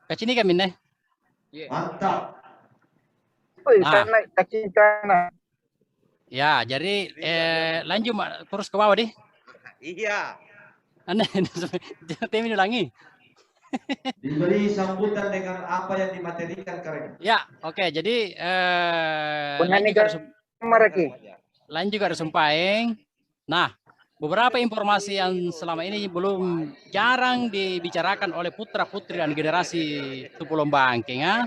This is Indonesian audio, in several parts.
Kacini kami nih. Mantap. Nah, ya, jadi lanjut terus ke bawah deh. Iya. Aneh, ini ulangi. Diberi sambutan dengan apa yang dimaterikan keren. Ya, oke. Jadi lanjut juga sumpaing. Nah, beberapa informasi yang selama ini belum jarang dibicarakan oleh putra-putri dan generasi Tupulong Bangking. Ya.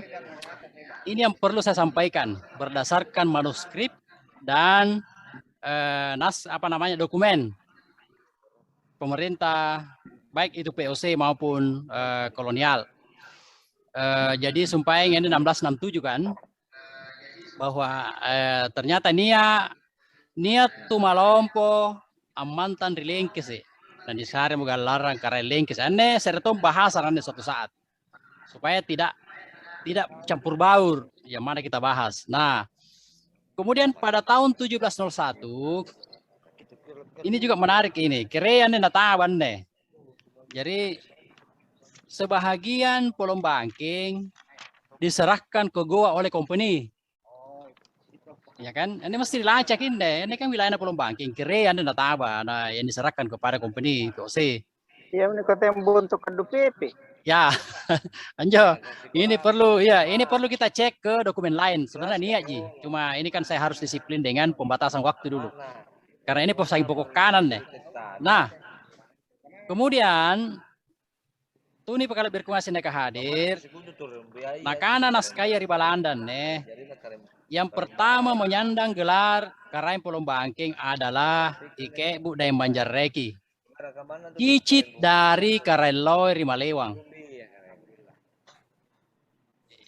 Ini yang perlu saya sampaikan berdasarkan manuskrip dan dokumen pemerintah, baik itu POC maupun kolonial. Jadi sumpaing ini 1667 kan, bahwa ternyata niat tumalompo amantan rilengkes dan di sehari moga larang karena lengkes. Ane serta bahasa nanti suatu saat supaya tidak campur baur yang mana kita bahas. Nah, kemudian pada tahun 1701 ini juga menarik ini. Kerean nataban nih. Jadi sebahagian Pulau Bangking diserahkan ke Goa oleh company. Ya kan? Ini mesti dilacakin deh. Ini kan wilayah Pulau Bangking. Kerean nataban yang diserahkan kepada company POC. Iya, ini kota yang bentuk kadu PP. Ya, Anjo, ini perlu kita cek ke dokumen lain. Sebenarnya niat Ji, cuma ini kan saya harus disiplin dengan pembatasan waktu dulu. Karena ini saking pokok kanan nih. Nah, kemudian Tuni pekala berkuasa neka hadir. Nakana naskaya ribalandan nih. Yang pertama menyandang gelar Karain Pulau Bangking adalah Ike Bu Daeng Banjarreki. Cicit dari Karailoi Rimalewang.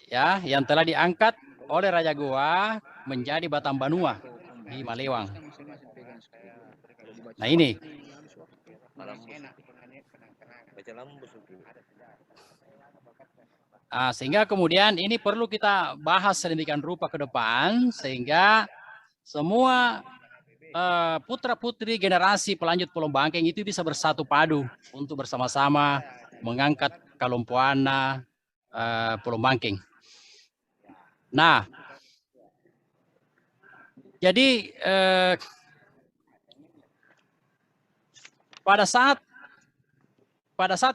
Ya, yang telah diangkat oleh Raja Goa menjadi Batambanua di Malewang. Nah ini. Sehingga kemudian ini perlu kita bahas sedemikian rupa ke depan sehingga semua putra-putri generasi pelanjut Pulau Bangking itu bisa bersatu padu untuk bersama-sama mengangkat Kalumpuana Pulau Bangking. Nah, jadi pada saat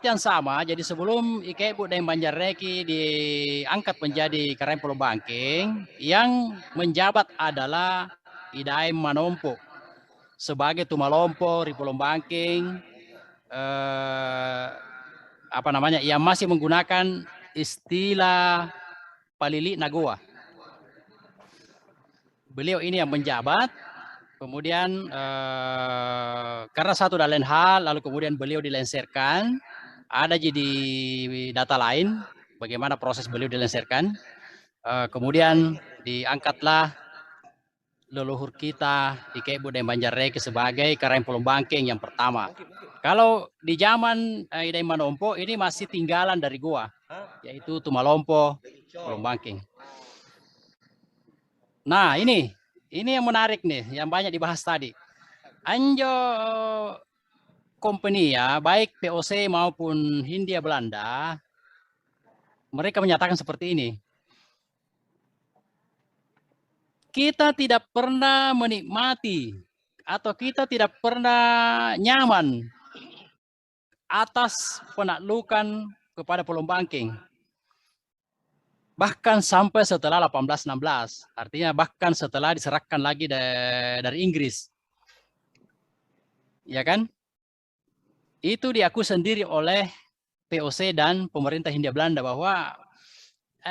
yang sama, jadi sebelum Ike Bu Daeng Banjarreki diangkat menjadi Karain Pulau Bangking, yang menjabat adalah Idaeng Manompo sebagai Tumalompo di Pulau Bangking. Ia masih menggunakan istilah Palili Nagoa. Beliau ini yang menjabat, kemudian karena satu dan lain hal, lalu kemudian beliau dilenserkan, ada jadi data lain, bagaimana proses beliau dilenserkan, kemudian diangkatlah leluhur kita, Ike Bu Daeng Banjarreki sebagai Karain Pulau Bangking yang pertama. Kalau di zaman Idaeng Manompo, ini masih tinggalan dari Goa, yaitu Tumalompo, Pulau Bangking. Nah ini yang menarik nih, yang banyak dibahas tadi. Anjo company ya, baik POC maupun Hindia Belanda, mereka menyatakan seperti ini. Kita tidak pernah menikmati atau kita tidak pernah nyaman atas penaklukan kepada Pulau Bangking. Bahkan sampai setelah 1816, artinya bahkan setelah diserahkan lagi dari Inggris. Ya kan? Itu diakui sendiri oleh POC dan pemerintah Hindia Belanda bahwa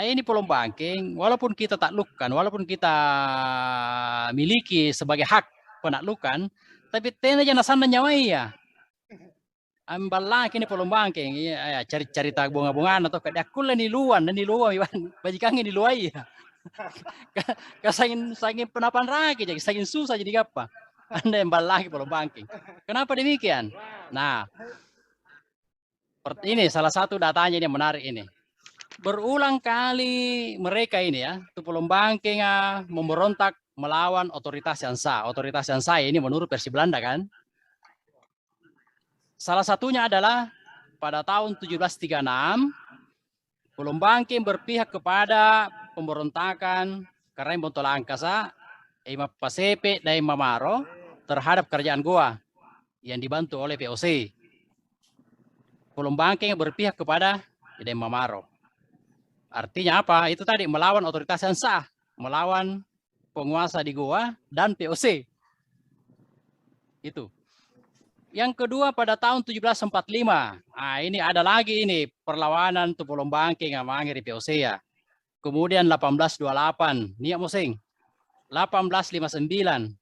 ini Pulau Bangking, walaupun kita taklukkan, walaupun kita miliki sebagai hak penaklukan, tapi tena jangan sana nyawai ya. Ambalah kini Pulau Bangking, ya cari-cari bunga-bungaan atau kayak aku ni luan, bajikan ini luai ya. Kasangin penapan rakyat, jadi sangin susah jadi apa? Anda yang lagi Pulau Bangking. Kenapa demikian? Nah, ini salah satu datanya yang menarik ini. Berulang kali mereka ini ya, Pulau Bangking memberontak melawan otoritas yang sah. Otoritas yang sah ini menurut versi Belanda kan. Salah satunya adalah pada tahun 1736, Pulau Bangking berpihak kepada pemberontakan Karaing Bontolangkasa, Ima Pasepe dan Ima Maro terhadap kerajaan Goa yang dibantu oleh VOC. Pulau Bangking berpihak kepada Ima Maro. Artinya apa? Itu tadi melawan otoritas yang sah, melawan penguasa di Goa dan VOC. Itu. Yang kedua pada tahun 1745. Nah, ini ada lagi ini perlawanan tu Pulau Bangking sama Angeri VOC ya. Kemudian 1828, Niak Mosing. 1859.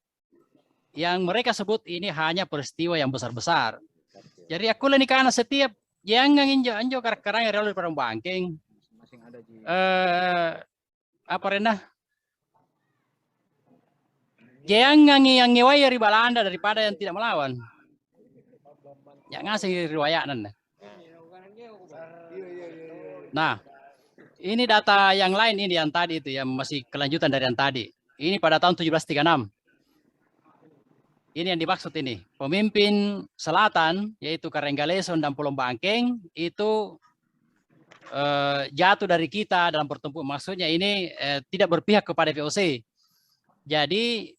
Yang mereka sebut ini hanya peristiwa yang besar-besar. Jadi aku ini karena setiap yang nginjau karang yang di Pulau Bangking. Apa rendah? Jangan yang ngewai dari Belanda daripada yang tidak melawan. Ya ngasih riwayatan. Nah, ini data yang lain ini yang tadi itu yang masih kelanjutan dari yang tadi. Ini pada tahun 1736. Ini yang dimaksud ini. Pemimpin selatan yaitu Karenggaleson dan Pulau Bangking itu jatuh dari kita dalam pertempuran. Maksudnya ini tidak berpihak kepada VOC. Jadi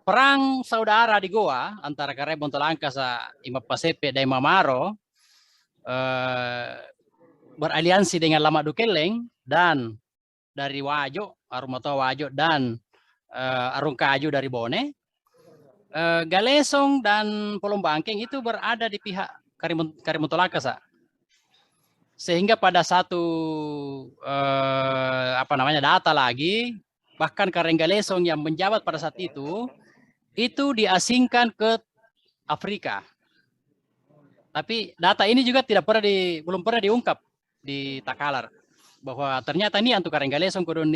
perang saudara di Goa antara Karaing Bontolangkasa, Ima Pasepe dan Ima Maro beraliansi dengan Lama Dukeleng dan dari Wajo, Arumato Wajo dan Arung Kaju dari Bone. Galesong dan Pulau Bangking itu berada di pihak Karaing Bontolangkasa. Sehingga pada satu data lagi, bahkan Karenggaleson yang menjabat pada saat itu diasingkan ke Afrika. Tapi data ini juga belum pernah diungkap di Takalar bahwa ternyata ini antu Karenggaleson kudu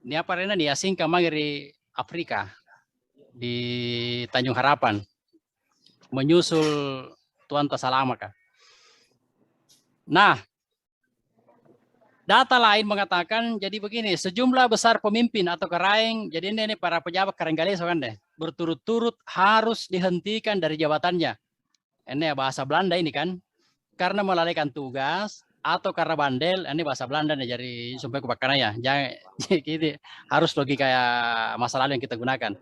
diasingkan dari Afrika di Tanjung Harapan menyusul Tuan Tasalamaka. Nah, data lain mengatakan jadi begini, sejumlah besar pemimpin atau karaing, jadi ini para pejabat Karenggaleson kan deh, berturut-turut harus dihentikan dari jabatannya. Ini bahasa Belanda ini kan, karena melalaikan tugas atau karena bandel, ini bahasa Belanda nih, jadi sampai kebakaran ya, jangan gitu, harus logika ya masa lalu yang kita gunakan.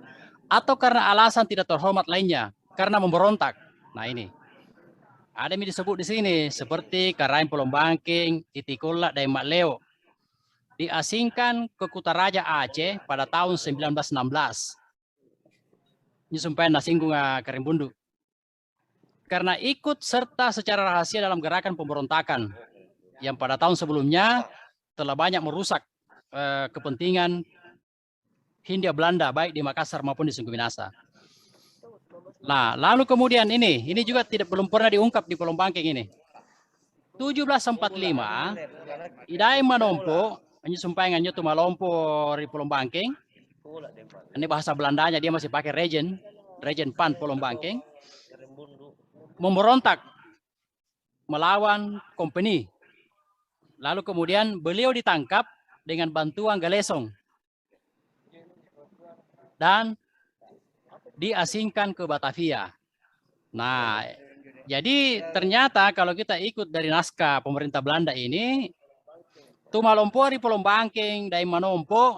Atau karena alasan tidak terhormat lainnya, karena memberontak. Nah ini. Ada yang disebut di sini seperti Karaing Pulau Bangking, Titikulla dan Mak Leo diasingkan ke Kutaraja Aceh pada tahun 1916. Ini sumpah nasinggung Karaing Bundu. Karena ikut serta secara rahasia dalam gerakan pemberontakan yang pada tahun sebelumnya telah banyak merusak kepentingan Hindia Belanda baik di Makassar maupun di Sungguh Minasa. Nah, lalu kemudian ini juga belum pernah diungkap di Pulau Bangking ini. 1745, Idai Manompo, ini sumpah nganyo tu Malompo di Pulau Bangking. Ini bahasa Belandanya, dia masih pakai Regen Pan Pulau Bangking. Memberontak melawan company. Lalu kemudian beliau ditangkap dengan bantuan Galesong. Dan diasingkan ke Batavia. Nah, jadi ternyata kalau kita ikut dari naskah pemerintah Belanda ini, Tumalompo di Pulau Bangking dan Manompo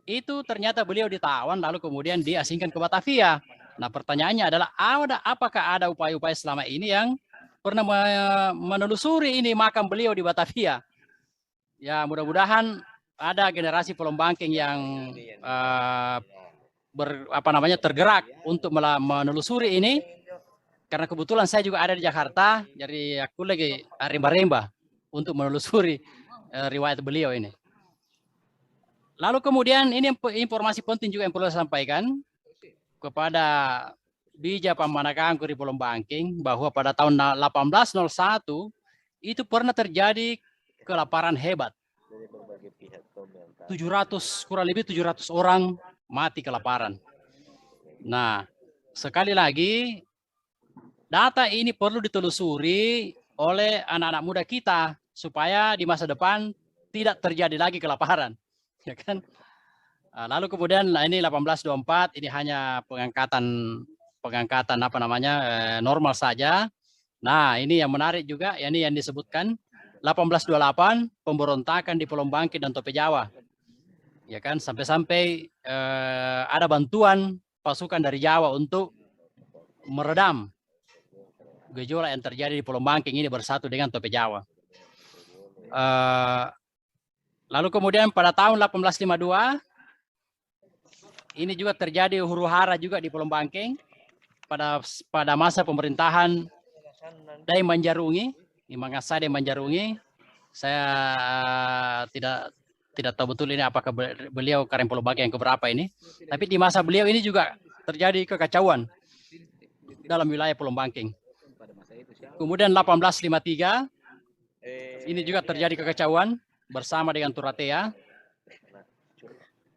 itu ternyata beliau ditawan lalu kemudian diasingkan ke Batavia. Nah, pertanyaannya adalah apakah ada upaya-upaya selama ini yang pernah menelusuri ini makam beliau di Batavia? Ya, mudah-mudahan ada generasi Pulau Bangking yang tergerak untuk menelusuri ini, karena kebetulan saya juga ada di Jakarta, jadi aku lagi rimba-rimba untuk menelusuri riwayat beliau ini. Lalu kemudian ini informasi penting juga yang perlu saya sampaikan kepada Bija Pamanakangku di Pulau Bangking bahwa pada tahun 1801 itu pernah terjadi kelaparan hebat. kurang lebih 700 orang mati kelaparan. Nah, sekali lagi, data ini perlu ditelusuri oleh anak-anak muda kita supaya di masa depan tidak terjadi lagi kelaparan, ya kan? Lalu kemudian ini 1824 ini hanya pengangkatan normal saja. Nah, ini yang menarik juga, ini yang disebutkan 1828 pemberontakan di Pulau Bangkit dan Tope Jawa. Ya kan, sampai-sampai ada bantuan pasukan dari Jawa untuk meredam gejolak yang terjadi di Pulau Bangkit ini bersatu dengan Tope Jawa. Lalu kemudian pada tahun 1852 ini juga terjadi huru-hara juga di Pulau Bangkit pada masa pemerintahan Dai Manjarungi, di Mangasa Dai Manjarungi. Saya tidak tahu betul ini apakah beliau Karang Pulau Bangkit yang keberapa ini. Tapi di masa beliau ini juga terjadi kekacauan dalam wilayah Pulau Bangkit. Kemudian 1853 ini juga terjadi kekacauan bersama dengan Turatea.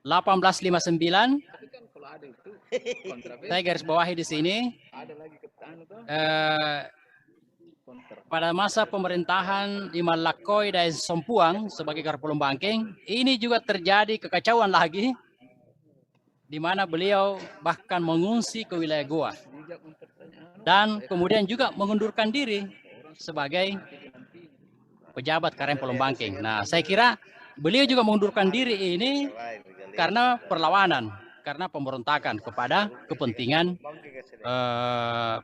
1859 saya garis bawahi di sini. Pada masa pemerintahan Imam Lakoy dan Sompuang sebagai Karang Pulau Bangkit, ini juga terjadi kekacauan lagi, di mana beliau bahkan mengungsi ke wilayah Goa dan kemudian juga mengundurkan diri sebagai pejabat Karang Pulau Bangkit. Nah, saya kira beliau juga mengundurkan diri ini karena perlawanan, karena pemberontakan kepada kepentingan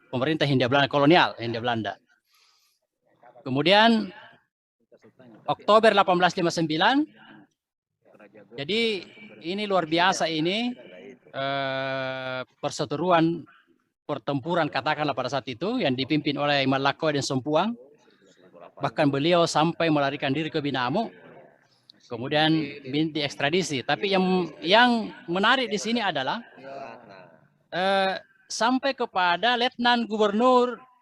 pemerintah Hindia Belanda kolonial, Hindia Belanda. Kemudian Oktober 1859, jadi ini luar biasa ini perseteruan pertempuran katakanlah pada saat itu yang dipimpin oleh Imam Lakoy dan Sompuang. Bahkan beliau sampai melarikan diri ke Binamo, kemudian diekstradisi. Tapi yang menarik di sini adalah sampai kepada Letnan Gubernur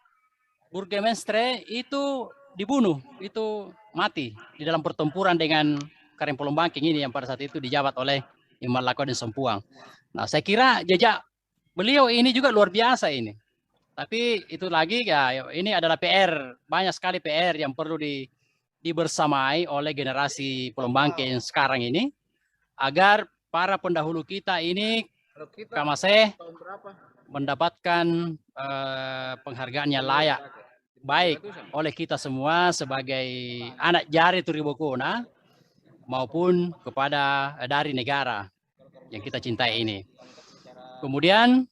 Burgemestre itu dibunuh, itu mati di dalam pertempuran dengan Karang Pulau Bangkit ini yang pada saat itu dijabat oleh Imam Lakoy dan Sompuang. Nah, saya kira jejak beliau ini juga luar biasa ini. Tapi itu lagi ya, ini adalah PR, banyak sekali PR yang perlu dibersamai oleh generasi Pulau Bangkit yang sekarang ini, agar para pendahulu kita ini Kamase mendapatkan penghargaan yang layak, baik oleh kita semua sebagai anak jari Turibokona maupun kepada dari negara yang kita cintai ini. Kemudian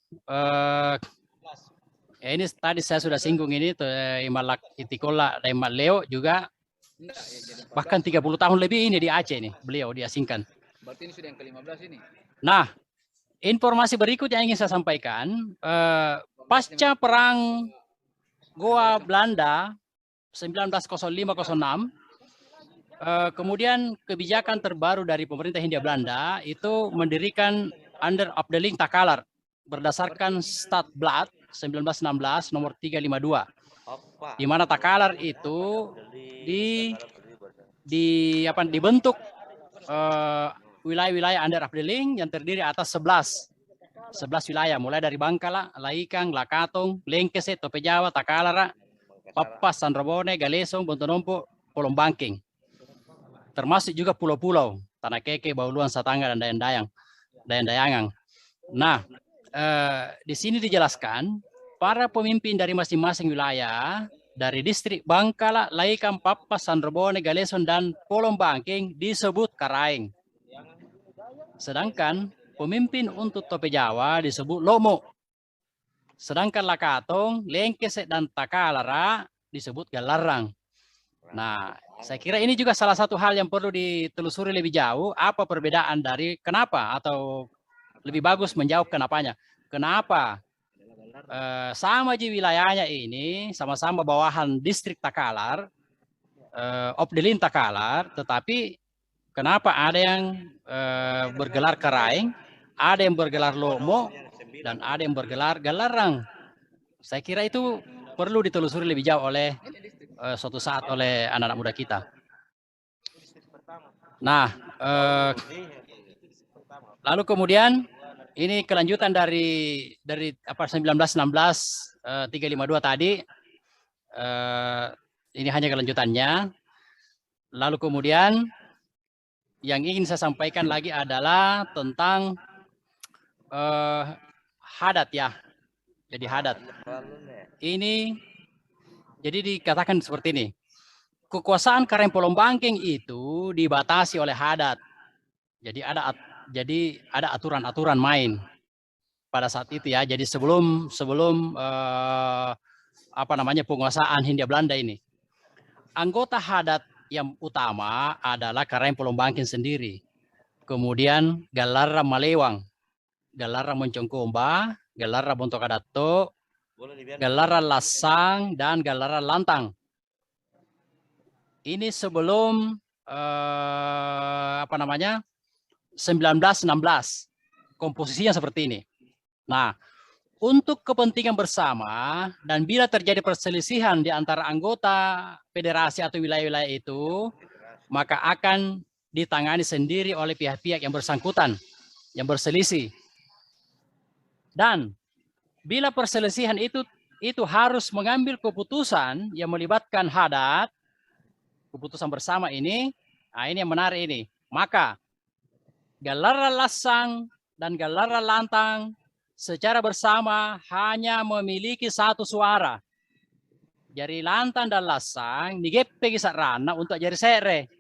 ini tadi saya sudah singgung ini Imalak Itikola dan Imal Leo juga bahkan 30 tahun lebih ini di Aceh ini beliau diasingkan. Berarti ini sudah yang ke-15 ini. Nah, informasi berikut yang ingin saya sampaikan, pasca perang Goa Belanda 1905-06, kemudian kebijakan terbaru dari pemerintah Hindia Belanda itu mendirikan Under Afdeling Takalar berdasarkan Stadblad 1916 nomor 352, di mana Takalar itu dibentuk wilayah-wilayah Under Afdeling yang terdiri atas 11 wilayah, mulai dari Bangkala, Laikang, Lakatong, Lengkese, Tope Jawa, Takalara, Papas, Sanrobone, Galesong, Bontonompo, Pulau Bangkit. Termasuk juga pulau-pulau, Tanah Keke, Bauluan, Satanga, dan Dayan-Dayangan. Nah, di sini dijelaskan para pemimpin dari masing-masing wilayah dari distrik Bangkala, Laikang, Papas, Sanrobone, Galesong, dan Pulau Bangkit disebut Karaeng. Sedangkan pemimpin untuk Tope Jawa disebut Lomo. Sedangkan Lakatong, Lengkese, dan Takalara disebut Galarang. Nah, saya kira ini juga salah satu hal yang perlu ditelusuri lebih jauh, apa perbedaan dari kenapa, atau lebih bagus menjawab kenapanya. Kenapa sama di wilayahnya ini, sama-sama bawahan distrik Takalar, Afdeling Takalar, tetapi kenapa ada yang bergelar Karaeng, ada yang bergelar Lomo, dan ada yang bergelar Galarang. Saya kira itu perlu ditelusuri lebih jauh oleh suatu saat oleh anak-anak muda kita. Nah, lalu kemudian ini kelanjutan dari 1916 352 tadi. Ini hanya kelanjutannya. Lalu kemudian yang ingin saya sampaikan lagi adalah tentang hadat ya. Jadi hadat. Ini jadi dikatakan seperti ini. kekuasaan Karang Polombangking itu dibatasi oleh adat. Jadi ada aturan-aturan main pada saat itu ya. Jadi sebelum penguasaan Hindia Belanda ini, anggota adat yang utama adalah Karang Polombangking sendiri. Kemudian Galarra Malewang, Galarra Moncongkomba, Galarra Bontokadato, Galarra Lasang, dan Galarra Lantang. Ini sebelum 1916. Komposisinya seperti ini. Nah, untuk kepentingan bersama dan bila terjadi perselisihan di antara anggota federasi atau wilayah-wilayah itu, maka akan ditangani sendiri oleh pihak-pihak yang bersangkutan, yang berselisih. Dan bila perselisihan itu harus mengambil keputusan yang melibatkan adat, keputusan bersama ini, nah ini yang menarik ini. Maka Galarra Lasang dan Galarra Lantang secara bersama hanya memiliki satu suara. Jari Lantang dan Lasang digepe kisarana untuk jari sere.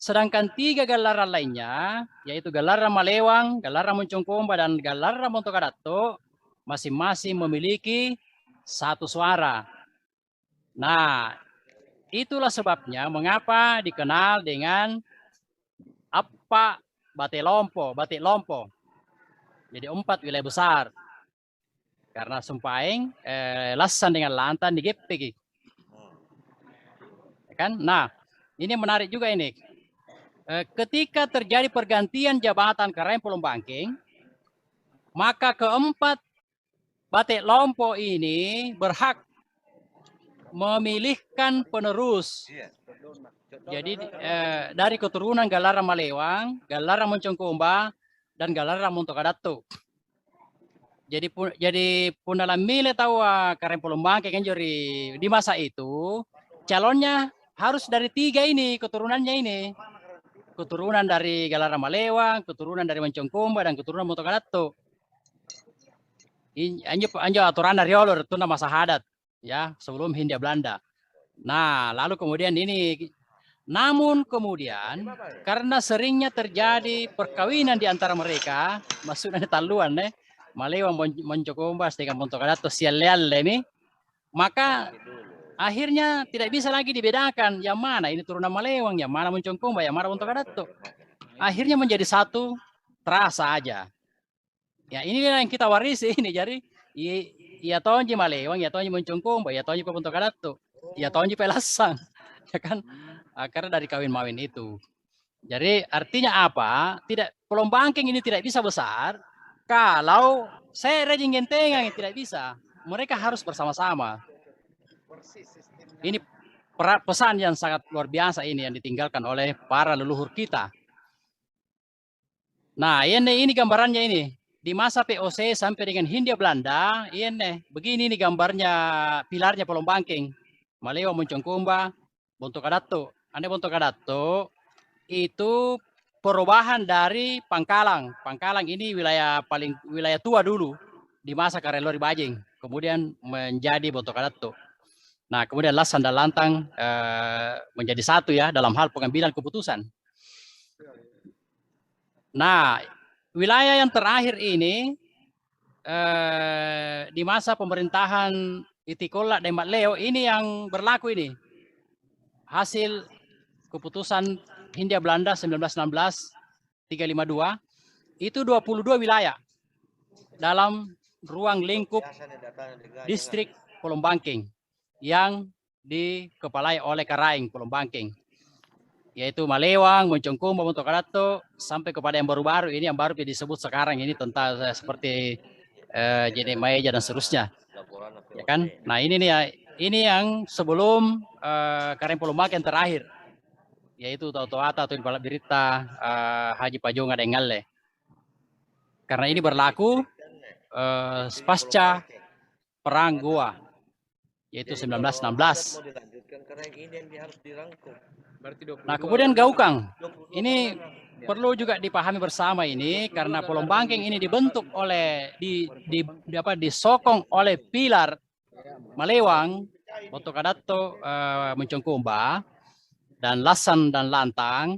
Sedangkan 3 Galarra lainnya, yaitu Galarra Malewang, Galarra Moncongkomba, dan Galarra Bontokadato, masing-masing memiliki satu suara. Nah, itulah sebabnya mengapa dikenal dengan apa Batik Lompo. Jadi 4 wilayah besar. Karena Sumpaeng, Lassan dengan Lantang digepe. Kan? Nah, ini menarik juga ini. Ketika terjadi pergantian jabatan Karang Polombangking, maka keempat Batik Lompo ini berhak memilihkan penerus. Jadi dari keturunan Galarra Malewang, Galarra Moncongkomba, dan Galarra Bontokadato. Jadi punala milih tahu Karang Polombangking kan di masa itu calonnya harus dari 3 ini keturunannya ini. Keturunan dari Galarra Malewang, keturunan dari Moncongkomba, dan keturunan Bontokadato. Anjo aturan dari olor itu nama sahadat ya sebelum Hindia Belanda. Nah, lalu kemudian ini, namun kemudian karena seringnya terjadi perkawinan di antara mereka, maksudnya taluan Malewang Moncongkomba dengan Bontokadato sial-leal ini, maka akhirnya tidak bisa lagi dibedakan yang mana ini turunan Malewang, yang mana Moncongkomba, yang mana Bontokadato. Akhirnya menjadi satu terasa aja. Ya inilah yang kita warisi ini. Jadi ya tonji Malewang, ya tonji Moncongkomba, ya tonji Bontokadato, ya tonji Pelasang, ya kan? Karena dari kawin mawin itu. Jadi artinya apa? Polombangking ini tidak bisa besar kalau saya rejing gentengan yang tidak bisa. Mereka harus bersama-sama. Ini pesan yang sangat luar biasa ini yang ditinggalkan oleh para leluhur kita. Nah, ini gambarannya ini. Di masa POC sampai dengan Hindia Belanda, ini begini nih gambarnya pilarnya Polombangking. Malewang, Moncongkomba, Bontokadato. Ane Bontokadato itu perubahan dari Pangkalang. Pangkalang ini wilayah tua dulu di masa Karelori Bajing. Kemudian menjadi Bontokadato. Nah, kemudian Lassan dan Lantang menjadi satu ya dalam hal pengambilan keputusan. Nah, wilayah yang terakhir ini di masa pemerintahan Itikola dan Matleo ini yang berlaku ini. Hasil keputusan Hindia Belanda 1916-352 itu 22 wilayah dalam ruang lingkup distrik Polombangking yang dikepalai oleh Karang Polombangking, yaitu Malewang, Moncongkomba, Bontokadato, sampai kepada yang baru-baru ini, yang baru disebut sekarang ini tentang seperti Jene Maeja dan seterusnya, ya kan? Nah ini nih ya, ini yang sebelum Karang Polombangking terakhir, yaitu Tautoata atau Balap Berita Haji Pajonga dan Ngalle. Karena ini berlaku pasca Perang Goa, yaitu 1916. Nah, kemudian Gaukang. Ini perlu juga dipahami bersama ini karena Polombangking ini dibentuk oleh disokong oleh pilar Malewang Boto Kadato, Mencongkumba, dan Lasan dan Lantang,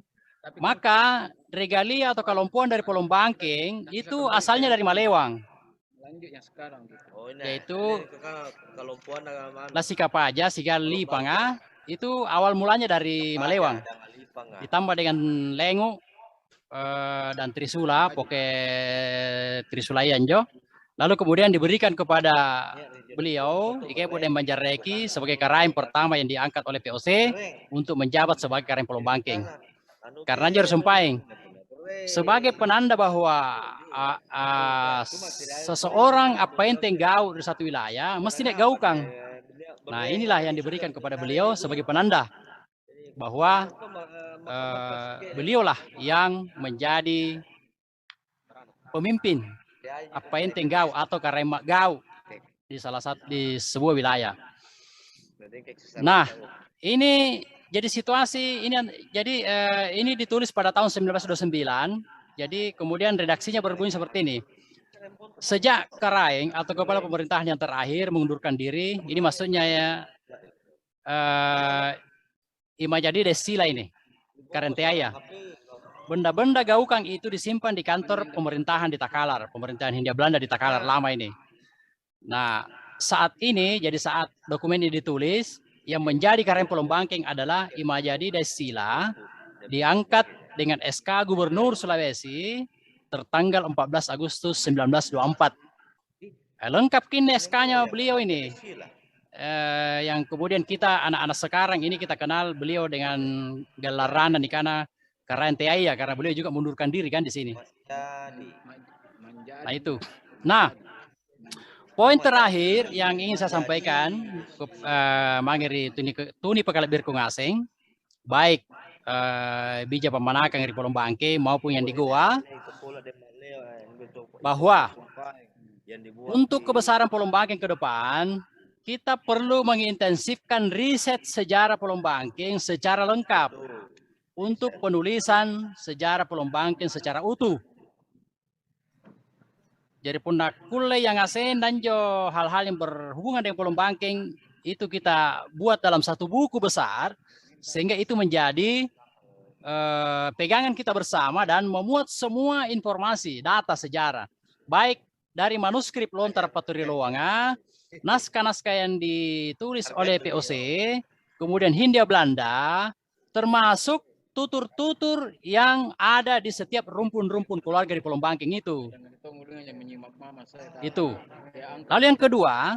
maka regalia atau kelompokan dari Pulau Bangking itu asalnya dari Malewang, Lanjut yang sekarang gitu. yaitu Lasikapaja, Sigali, Panga, itu awal mulanya dari Malewang, ditambah dengan Lengu dan Trisula, Poke Trisula Yanjo, lalu kemudian diberikan kepada beliau Ikepo dan Banjarreki sebagai karaeng pertama yang diangkat oleh POC untuk menjabat sebagai karaeng Pulau Bangking. Karena Jor Sumpaing sebagai penanda bahwa seseorang apa yang tenggau di satu wilayah mesti nek gaukang. Nah, inilah yang diberikan kepada beliau sebagai penanda bahwa beliaulah yang menjadi pemimpin apa yang tenggau atau karemak gau di sebuah wilayah. Nah, ini jadi situasi ini ini ditulis pada tahun 1929. Jadi kemudian redaksinya berbunyi seperti ini. Sejak Karaeng atau kepala pemerintahan yang terakhir mengundurkan diri, ini maksudnya ya Imajadi Desila ini, Karenteaya. Benda-benda gaukang itu disimpan di kantor pemerintahan di Takalar, pemerintahan Hindia Belanda di Takalar lama ini. Nah, saat ini, jadi saat dokumen ini ditulis, yang menjadi karaeng Pulau Bangking adalah Imajadi Desila, diangkat dengan SK Gubernur Sulawesi tertanggal 14 Agustus 1924. Lengkap kini SK-nya beliau ini. Yang kemudian kita anak-anak sekarang ini kita kenal beliau dengan gelaran dan ikana Karenteaya karena beliau juga mundurkan diri kan di sini. Nah itu. Nah, poin terakhir yang ingin saya sampaikan mangiri tuni pekala birkung asing, baik bija pemanakang di Pulau Bangke maupun yang di Goa, bahwa untuk kebesaran Pulau Bangke ke depan, kita perlu mengintensifkan riset sejarah Pulau Bangke secara lengkap untuk penulisan sejarah Pulau Bangke secara utuh. Jadi pundak kule yang asen dan jo hal-hal yang berhubungan dengan Pulau Bangke itu kita buat dalam satu buku besar sehingga itu menjadi pegangan kita bersama dan memuat semua informasi data sejarah baik dari manuskrip lontar Paturi Loanga, naskah-naskah yang ditulis oleh POC, kemudian Hindia Belanda, termasuk tutur-tutur yang ada di setiap rumpun-rumpun keluarga di Pulau Bangking itu. Itu. Lalu yang kedua,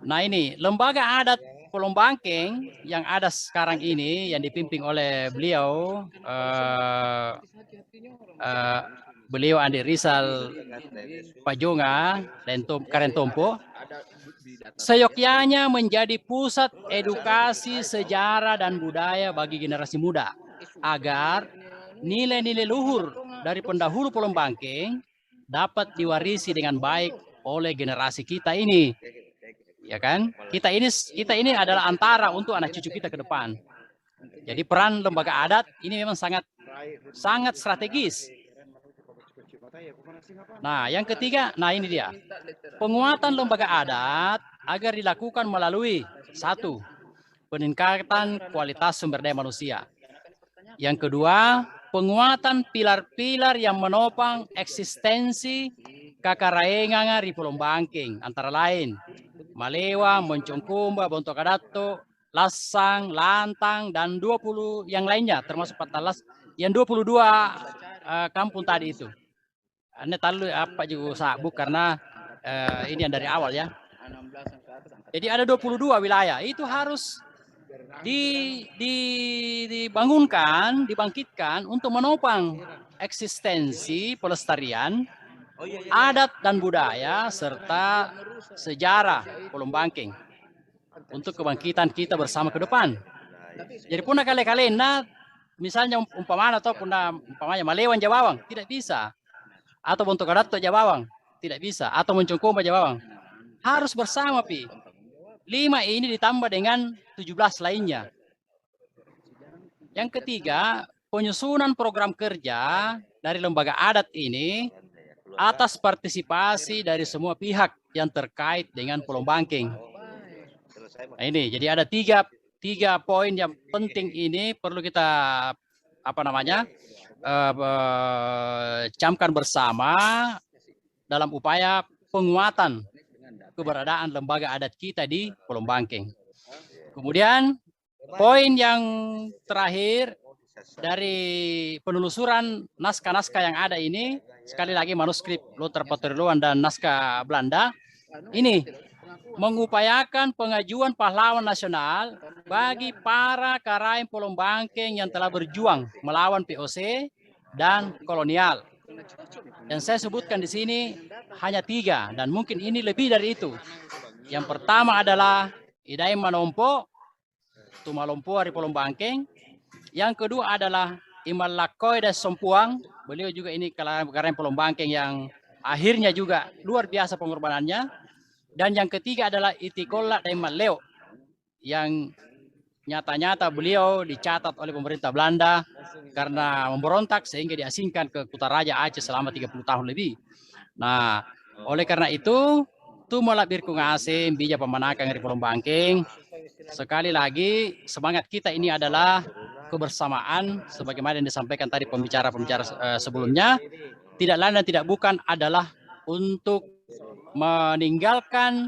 nah ini lembaga adat Pulau Bangking yang ada sekarang ini yang dipimpin oleh beliau, beliau Andi Rizal Pajonga dan Karen Tompo, seyogyanya menjadi pusat edukasi sejarah dan budaya bagi generasi muda agar nilai-nilai luhur dari pendahulu Pulau Bangking dapat diwarisi dengan baik oleh generasi kita ini, ya kan? Kita ini adalah antara untuk anak cucu kita ke depan. Jadi peran lembaga adat ini memang sangat strategis. Nah, yang ketiga, nah ini dia. Penguatan lembaga adat agar dilakukan melalui satu, peningkatan kualitas sumber daya manusia. Yang kedua, penguatan pilar-pilar yang menopang eksistensi kakaraengan di Pulau Bangking, antara lain Malewang, Mencongkumba, Boto Kadato, Lasang, Lantang, dan 20 yang lainnya, termasuk Patalas, yang 22 kampung tadi itu. Anda tahu apa juga sabuk karena ini yang dari awal ya. Jadi ada 22 wilayah, itu harus dibangunkan, dibangkitkan untuk menopang eksistensi pelestarian adat dan budaya serta sejarah Pulau Bangking untuk kebangkitan kita bersama ke depan. Jadi punah kali-kali misalnya umpamanya atau umpamanya Malewang Jabawang tidak bisa, atau Boto Kadato Jabawang tidak bisa, atau Mencongkumba Jabawang harus bersama pi. 5 ini ditambah dengan 17 lainnya. Yang ketiga, penyusunan program kerja dari lembaga adat ini atas partisipasi dari semua pihak yang terkait dengan Pulau Bangking. Nah, ini jadi ada tiga poin yang penting ini perlu kita camkan bersama dalam upaya penguatan keberadaan lembaga adat kita di Pulau Bangkeng. Kemudian poin yang terakhir dari penelusuran naskah-naskah yang ada ini, sekali lagi manuskrip Lothar Potterluan dan naskah Belanda, ini mengupayakan pengajuan pahlawan nasional bagi para Karaim Pulau Bangkeng yang telah berjuang melawan VOC dan kolonial. Dan saya sebutkan di sini hanya 3 dan mungkin ini lebih dari itu. Yang pertama adalah Idaim Manompo, Tumalompo dari Pulau Bangkeng. Yang kedua adalah Imal Lakoy dan Sompuang. Beliau juga ini Karaim Pulau Bangkeng yang akhirnya juga luar biasa pengorbanannya. Dan yang ketiga adalah Itikola dan Maleo yang nyata-nyata beliau dicatat oleh pemerintah Belanda karena memberontak sehingga diasingkan ke Kutaraja Aceh selama 30 tahun lebih. Nah, oleh karena itu, Tumolak Birkung Asim, Bija Pemanakang dari Pulau Bangkeng. Sekali lagi, semangat kita ini adalah kebersamaan, sebagaimana yang disampaikan tadi pembicara-pembicara sebelumnya, tidak lain dan tidak bukan adalah untuk meninggalkan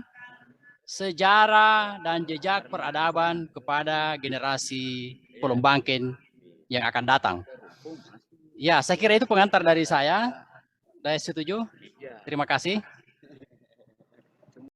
sejarah dan jejak peradaban kepada generasi Pulau Bangkeng yang akan datang. Ya, saya kira itu pengantar dari saya. Saya setuju. Terima kasih.